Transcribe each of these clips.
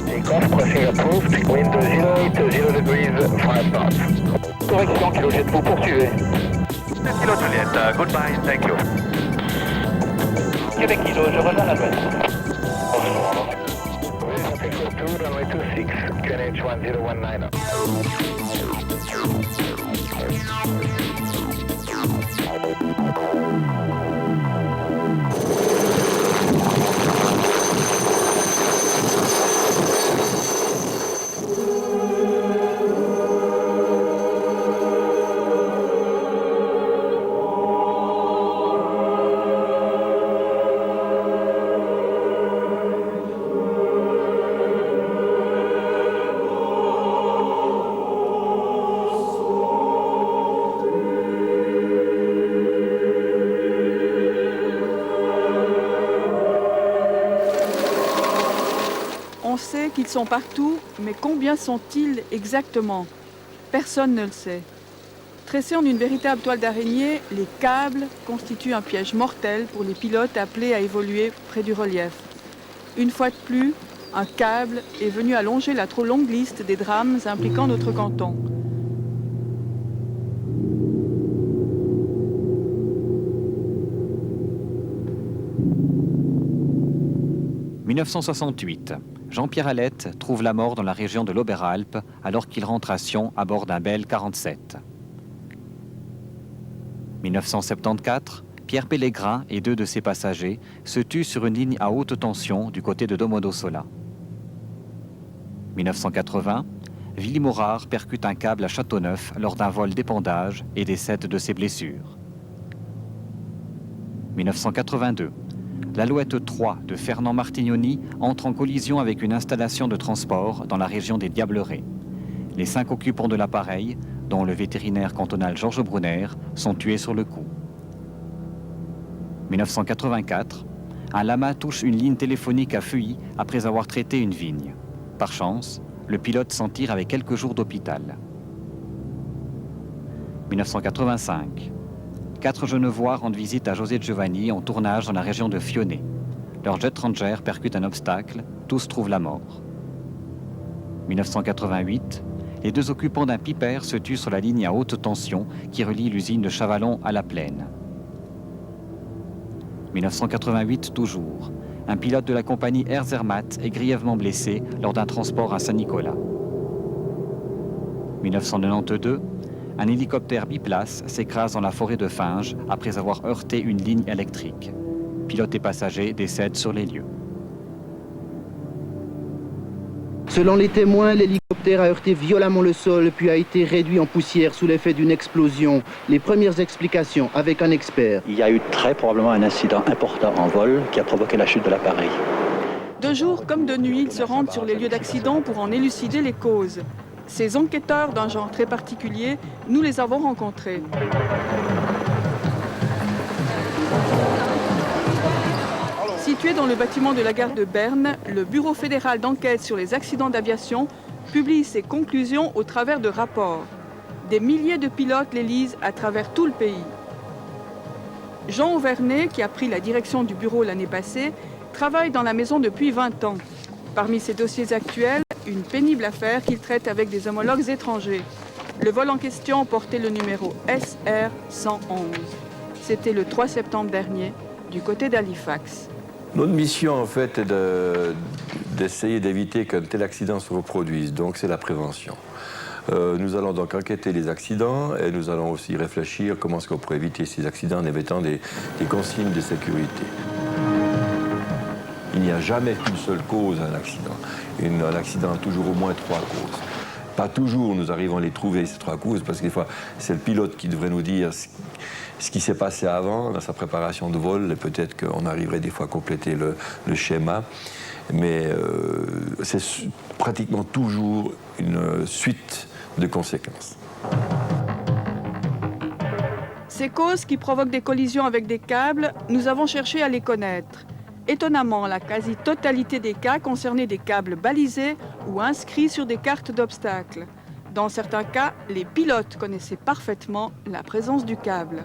Takeoff, crossing approved, wind 080 degrees, 5 knots. Correction, Kilo Jet, vous poursuivez. Kilo Juliet, goodbye, thank you. Québec Kilo, je rejoins la baisse. Takeoff 2, runway 26, QNH 1019. On sait qu'ils sont partout, mais combien sont-ils exactement? Personne ne le sait. Tressés en une véritable toile d'araignée, les câbles constituent un piège mortel pour les pilotes appelés à évoluer près du relief. Une fois de plus, un câble est venu allonger la trop longue liste des drames impliquant notre canton. « 1968. Jean-Pierre Alette trouve la mort dans la région de l'Oberalp alors qu'il rentre à Sion à bord d'un Bell 47. 1974. Pierre Pellegrin et 2 de ses passagers se tuent sur une ligne à haute tension du côté de Domodossola. 1980. Willy Morard percute un câble à Châteauneuf lors d'un vol d'épandage et décède de ses blessures. 1982. L'Alouette 3 de Fernand Martignoni entre en collision avec une installation de transport dans la région des Diablerets. Les 5 occupants de l'appareil, dont le vétérinaire cantonal Georges Brunner, sont tués sur le coup. 1984. Un lama touche une ligne téléphonique à Feuilly après avoir traité une vigne. Par chance, le pilote s'en tire avec quelques jours d'hôpital. 1985. 4 Genevois rendent visite à José Giovanni en tournage dans la région de Fionnet. Leur jet Ranger percute un obstacle, tous trouvent la mort. 1988. Les 2 occupants d'un Piper se tuent sur la ligne à haute tension qui relie l'usine de Chavalon à la Plaine. 1988 toujours. Un pilote de la compagnie Air Zermatt est grièvement blessé lors d'un transport à Saint-Nicolas. 1992. Un hélicoptère biplace s'écrase dans la forêt de Finges après avoir heurté une ligne électrique. Pilote et passagers décèdent sur les lieux. Selon les témoins, l'hélicoptère a heurté violemment le sol puis a été réduit en poussière sous l'effet d'une explosion. Les premières explications avec un expert. Il y a eu très probablement un incident important en vol qui a provoqué la chute de l'appareil. De jour comme de nuit, ils se rendent sur les lieux d'accident pour en élucider les causes. Ces enquêteurs d'un genre très particulier, nous les avons rencontrés. Situé dans le bâtiment de la gare de Berne, le Bureau fédéral d'enquête sur les accidents d'aviation publie ses conclusions au travers de rapports. Des milliers de pilotes les lisent à travers tout le pays. Jean Auvernay, qui a pris la direction du bureau l'année passée, travaille dans la maison depuis 20 ans. Parmi ses dossiers actuels, une pénible affaire qu'il traite avec des homologues étrangers. Le vol en question portait le numéro SR 111. C'était le 3 septembre dernier, du côté d'Halifax. Notre mission, en fait, est d'essayer d'éviter qu'un tel accident se reproduise. Donc, c'est la prévention. Nous allons donc enquêter les accidents et nous allons aussi réfléchir comment est-ce qu'on pourrait éviter ces accidents en émettant des consignes de sécurité. Il n'y a jamais qu'une seule cause à un accident. Un accident a toujours au moins 3 causes. Pas toujours nous arrivons à les trouver, ces 3 causes, parce que des fois, c'est le pilote qui devrait nous dire ce qui s'est passé avant, dans sa préparation de vol, et peut-être qu'on arriverait des fois à compléter le schéma. Mais c'est pratiquement toujours une suite de conséquences. Ces causes qui provoquent des collisions avec des câbles, nous avons cherché à les connaître. Étonnamment, la quasi-totalité des cas concernaient des câbles balisés ou inscrits sur des cartes d'obstacles. Dans certains cas, les pilotes connaissaient parfaitement la présence du câble.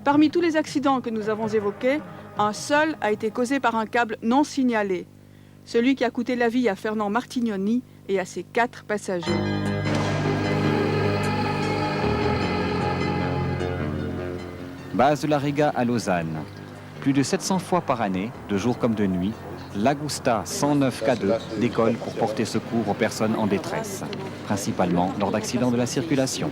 Parmi tous les accidents que nous avons évoqués, Un seul a été causé par un câble non signalé, celui qui a coûté la vie à Fernand Martignoni et à ses 4 passagers. Base de la Riga à Lausanne. Plus de 700 fois par année, de jour comme de nuit, l'Agusta 109 K2 décolle pour porter secours aux personnes en détresse, principalement lors d'accidents de la circulation.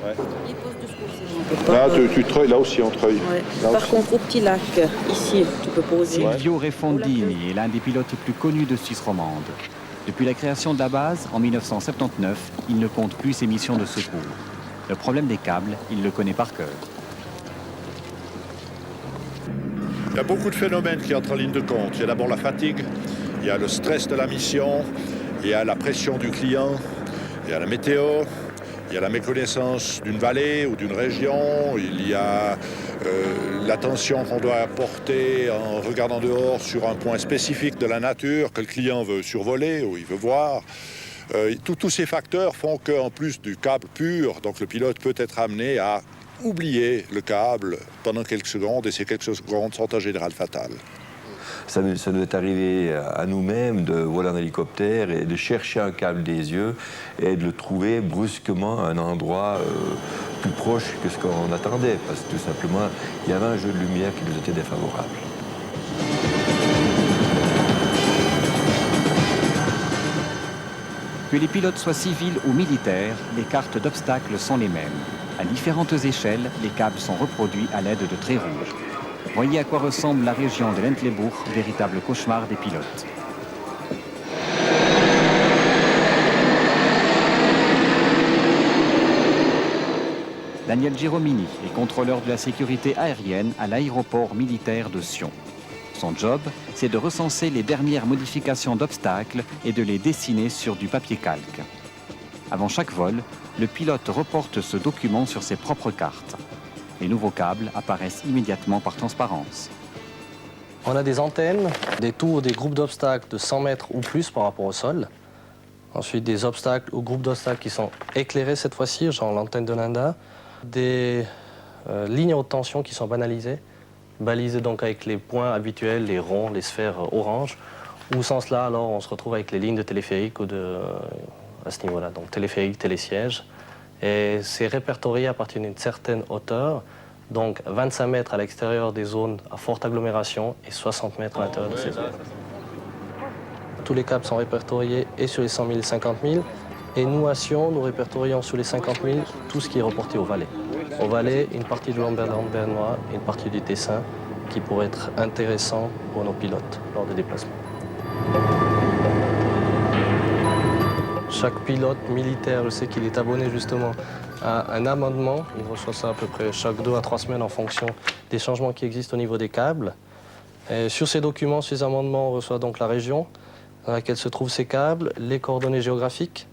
Là, tu treuilles, là aussi on treuille. Ouais. Par contre, au petit lac, ici, tu peux poser. Silvio Refondini est l'un des pilotes les plus connus de Suisse romande. Depuis la création de la base, en 1979, il ne compte plus ses missions de secours. Le problème des câbles, il le connaît par cœur. Il y a beaucoup de phénomènes qui entrent en ligne de compte. Il y a d'abord la fatigue, il y a le stress de la mission, il y a la pression du client, il y a la météo, il y a la méconnaissance d'une vallée ou d'une région, il y a l'attention qu'on doit apporter en regardant dehors sur un point spécifique de la nature que le client veut survoler ou il veut voir. Tous ces facteurs font qu'en plus du câble pur, donc le pilote peut être amené à oublier le câble pendant quelques secondes, et ces quelques secondes sont en général fatales. Ça nous est arrivé à nous-mêmes de voler en hélicoptère et de chercher un câble des yeux et de le trouver brusquement à un endroit plus proche que ce qu'on attendait, parce que tout simplement, il y avait un jeu de lumière qui nous était défavorable. Que les pilotes soient civils ou militaires, les cartes d'obstacles sont les mêmes. À différentes échelles, les câbles sont reproduits à l'aide de traits rouges. Voyez à quoi ressemble la région de l'Entlebuch, véritable cauchemar des pilotes. Daniel Giromini est contrôleur de la sécurité aérienne à l'aéroport militaire de Sion. Son job, c'est de recenser les dernières modifications d'obstacles et de les dessiner sur du papier calque. Avant chaque vol, le pilote reporte ce document sur ses propres cartes. Les nouveaux câbles apparaissent immédiatement par transparence. On a des antennes, des tours, des groupes d'obstacles de 100 mètres ou plus par rapport au sol. Ensuite, des obstacles ou groupes d'obstacles qui sont éclairés cette fois-ci, genre l'antenne de Linda. Des lignes haute tension qui sont banalisées, balisées donc avec les points habituels, les ronds, les sphères orange. Ou sans cela, alors on se retrouve avec les lignes de téléphérique ou à ce niveau-là, donc téléphérique, télésiège. Et c'est répertorié à partir d'une certaine hauteur, donc 25 mètres à l'extérieur des zones à forte agglomération et 60 mètres à l'intérieur de ces zones. Tous les câbles sont répertoriés et sur les 100 000 et 50 000. Et nous, à Sion, nous répertorions sur les 50 000 tout ce qui est reporté au Valais. Au Valais, une partie de Lambert-Bernois et une partie du Tessin qui pourrait être intéressant pour nos pilotes lors des déplacements. Chaque pilote militaire, je sais qu'il est abonné justement à un amendement. Il reçoit ça à peu près chaque 2 à 3 semaines en fonction des changements qui existent au niveau des câbles. Et sur ces documents, sur ces amendements, on reçoit donc la région dans laquelle se trouvent ces câbles, les coordonnées géographiques,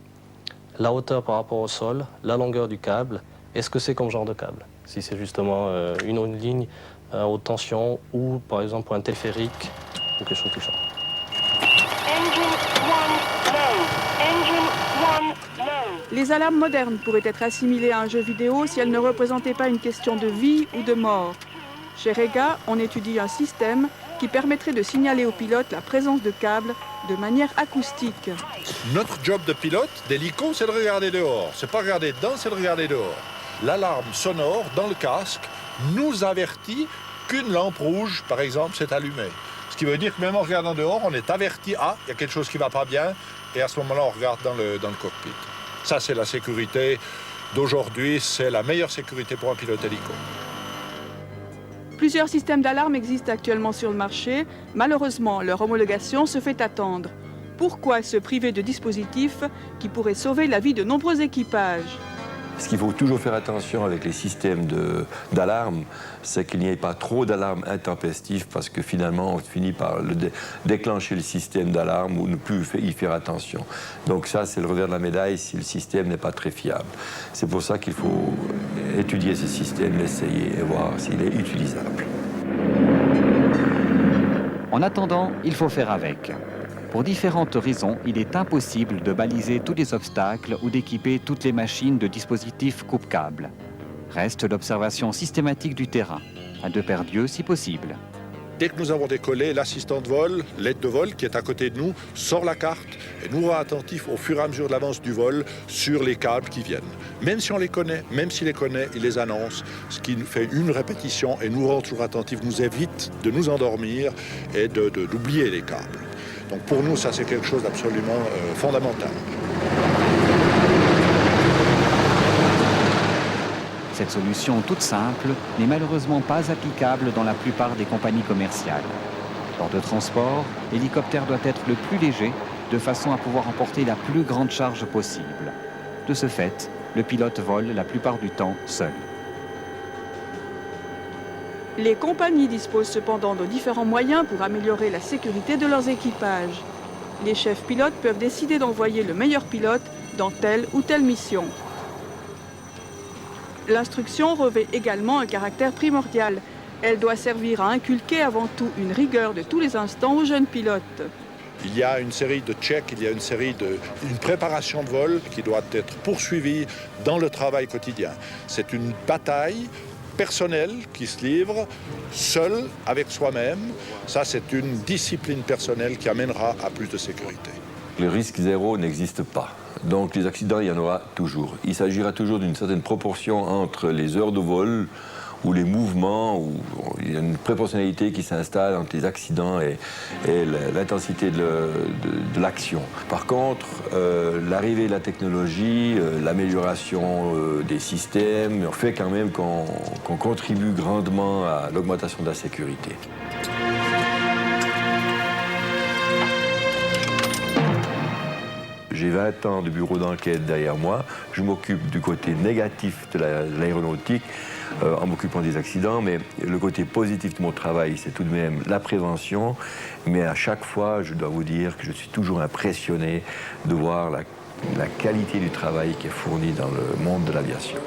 la hauteur par rapport au sol, la longueur du câble, et ce que c'est comme genre de câble. Si c'est justement une ligne à haute tension ou par exemple pour un téléphérique ou quelque chose du genre. Les alarmes modernes pourraient être assimilées à un jeu vidéo si elles ne représentaient pas une question de vie ou de mort. Chez Rega, on étudie un système qui permettrait de signaler aux pilotes la présence de câbles de manière acoustique. Notre job de pilote, d'hélico, c'est de regarder dehors. C'est pas regarder dedans, c'est de regarder dehors. L'alarme sonore dans le casque nous avertit qu'une lampe rouge, par exemple, s'est allumée. Ce qui veut dire que même en regardant dehors, on est averti, ah, il y a quelque chose qui ne va pas bien, et à ce moment-là, on regarde dans le cockpit. Ça, c'est la sécurité d'aujourd'hui, c'est la meilleure sécurité pour un pilote hélico. Plusieurs systèmes d'alarme existent actuellement sur le marché. Malheureusement, leur homologation se fait attendre. Pourquoi se priver de dispositifs qui pourraient sauver la vie de nombreux équipages ? Ce qu'il faut toujours faire attention avec les systèmes d'alarme, c'est qu'il n'y ait pas trop d'alarmes intempestives, parce que finalement, on finit par déclencher le système d'alarme ou ne plus y faire attention. Donc ça, c'est le revers de la médaille si le système n'est pas très fiable. C'est pour ça qu'il faut étudier ce système, l'essayer et voir s'il est utilisable. En attendant, il faut faire avec. Pour différentes raisons, il est impossible de baliser tous les obstacles ou d'équiper toutes les machines de dispositifs coupe-câbles. Reste l'observation systématique du terrain, à 2 paires d'yeux si possible. dès que nous avons décollé, l'assistant de vol, l'aide de vol qui est à côté de nous, sort la carte et nous rend attentifs au fur et à mesure de l'avance du vol sur les câbles qui viennent. Même si on les connaît, même s'il les connaît, il les annonce, ce qui nous fait une répétition et nous rend toujours attentifs, nous évite de nous endormir et d'oublier les câbles. Donc pour nous, ça c'est quelque chose d'absolument fondamental. Cette solution toute simple n'est malheureusement pas applicable dans la plupart des compagnies commerciales. Lors de transport, l'hélicoptère doit être le plus léger de façon à pouvoir emporter la plus grande charge possible. De ce fait, le pilote vole la plupart du temps seul. Les compagnies disposent cependant de différents moyens pour améliorer la sécurité de leurs équipages. Les chefs pilotes peuvent décider d'envoyer le meilleur pilote dans telle ou telle mission. L'instruction revêt également un caractère primordial. Elle doit servir à inculquer avant tout une rigueur de tous les instants aux jeunes pilotes. Il y a une série de checks, il y a une préparation de vol qui doit être poursuivie dans le travail quotidien. C'est une bataille personnelle qui se livre seul avec soi-même. Ça, c'est une discipline personnelle qui amènera à plus de sécurité. Le risque zéro n'existe pas. Donc les accidents, il y en aura toujours. Il s'agira toujours d'une certaine proportion entre les heures de vol ou les mouvements, où il y a une proportionnalité qui s'installe entre les accidents et l'intensité de l'action. Par contre, l'arrivée de la technologie, l'amélioration des systèmes fait quand même qu'on contribue grandement à l'augmentation de la sécurité. J'ai 20 ans de bureau d'enquête derrière moi. Je m'occupe du côté négatif de l'aéronautique en m'occupant des accidents, mais le côté positif de mon travail, c'est tout de même la prévention. Mais à chaque fois, je dois vous dire que je suis toujours impressionné de voir la qualité du travail qui est fourni dans le monde de l'aviation.